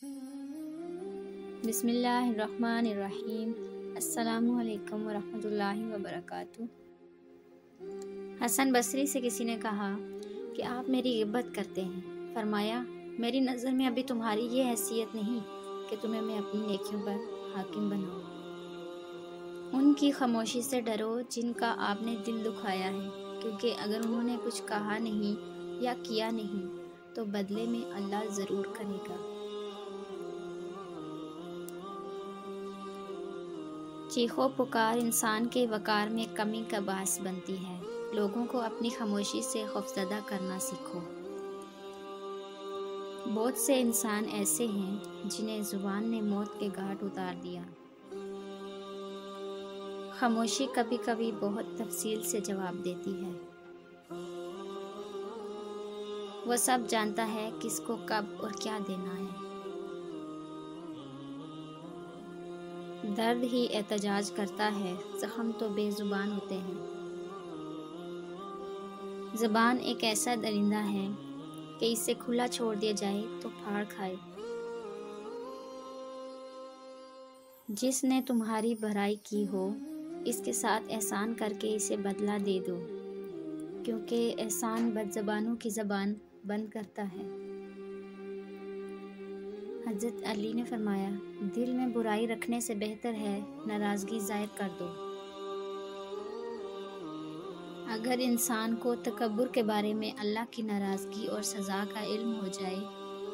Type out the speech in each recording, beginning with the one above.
بسم اللہ الرحمن الرحیم۔ السلام علیکم ورحمۃ اللہ وبرکاتہ۔ حسن بصری سے کسی نے کہا کہ آپ میری غیبت کرتے ہیں۔ فرمایا، میری نظر میں ابھی تمہاری یہ حیثیت نہیں کہ تمہیں میں اپنی نیکیوں پر حاکم بناؤں۔ ان کی خاموشی سے ڈرو جن کا آپ نے دل دکھایا ہے، کیونکہ اگر انہوں نے کچھ کہا نہیں یا کیا نہیں تو بدلے میں اللہ ضرور کرے گا۔ چیخو پکار انسان کے وقار میں کمی کا باعث بنتی ہے۔ لوگوں کو اپنی خاموشی سے خوفزدہ کرنا سیکھو۔ بہت سے انسان ایسے ہیں جنہیں زبان نے موت کے گھاٹ اتار دیا۔ خاموشی کبھی کبھی بہت تفصیل سے جواب دیتی ہے۔ وہ سب جانتا ہے کس کو کب اور کیا دینا ہے۔ درد ہی احتجاج کرتا ہے، زخم تو بے زبان ہوتے ہیں۔ زبان ایک ایسا درندہ ہے کہ اسے کھلا چھوڑ دیا جائے تو پھاڑ کھائے۔ جس نے تمہاری بھلائی کی ہو، اس کے ساتھ احسان کر کے اسے بدلہ دے دو، کیونکہ احسان بد زبانوں کی زبان بند کرتا ہے۔ حضرت علی نے فرمایا، دل میں برائی رکھنے سے بہتر ہے ناراضگی ظاہر کر دو۔ اگر انسان کو تکبر کے بارے میں اللہ کی ناراضگی اور سزا کا علم ہو جائے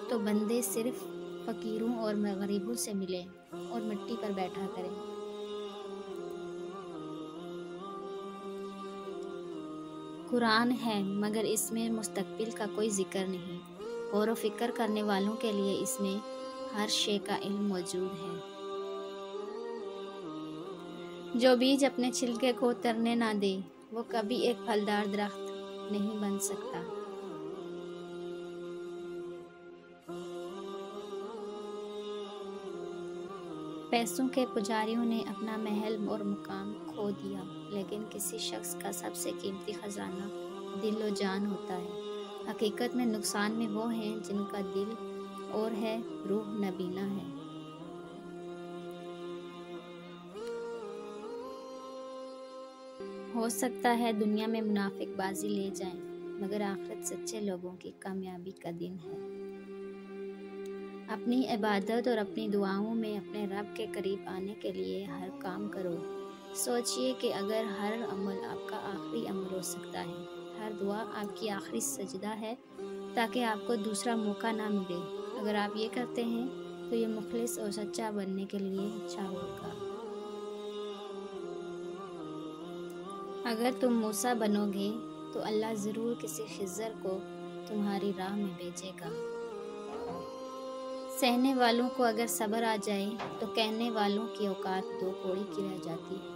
تو بندے صرف فقیروں اور غریبوں سے ملیں اور مٹی پر بیٹھا کریں۔ قرآن ہے مگر اس میں مستقبل کا کوئی ذکر نہیں۔ غور و فکر کرنے والوں کے لیے اس میں ہر شے کا علم موجود ہے۔ جو بیج اپنے چھلکے کو ترنے نہ دے وہ کبھی ایک پھلدار درخت نہیں بن سکتا۔ پیسوں کے پجاریوں نے اپنا محل اور مقام کھو دیا، لیکن کسی شخص کا سب سے قیمتی خزانہ دل و جان ہوتا ہے۔ حقیقت میں نقصان میں وہ ہیں جن کا دل اور ہے، روح نبینا ہے۔ ہو سکتا ہے دنیا میں منافق بازی لے جائیں، مگر آخرت سچے لوگوں کی کامیابی کا دن ہے۔ اپنی عبادت اور اپنی دعاؤں میں اپنے رب کے قریب آنے کے لیے ہر کام کرو۔ سوچئے کہ اگر ہر عمل آپ کا آخری عمل ہو سکتا ہے، ہر دعا آپ کی آخری سجدہ ہے، تاکہ آپ کو دوسرا موقع نہ ملے۔ اگر آپ یہ کرتے ہیں تو یہ مخلص اور سچا بننے کے لیے اچھا ہوگا۔ اگر تم موسیٰ بنو گے تو اللہ ضرور کسی خضر کو تمہاری راہ میں بھیجے گا۔ سہنے والوں کو اگر صبر آ جائے تو کہنے والوں کی اوقات دو کوڑی کی رہ جاتی ہے۔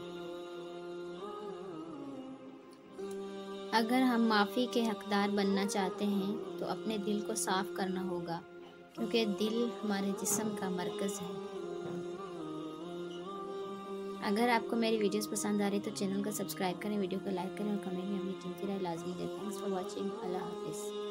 اگر ہم معافی کے حقدار بننا چاہتے ہیں تو اپنے دل کو صاف کرنا ہوگا، کیونکہ دل ہمارے جسم کا مرکز ہے۔ اگر آپ کو میری ویڈیوز پسند آ رہی تو چینل کو سبسکرائب کریں، ویڈیو کو لائک کریں اور کمنٹ میں اپنی قیمتی رائے لازمی دیں۔ Thanks for watching. اللہ حافظ۔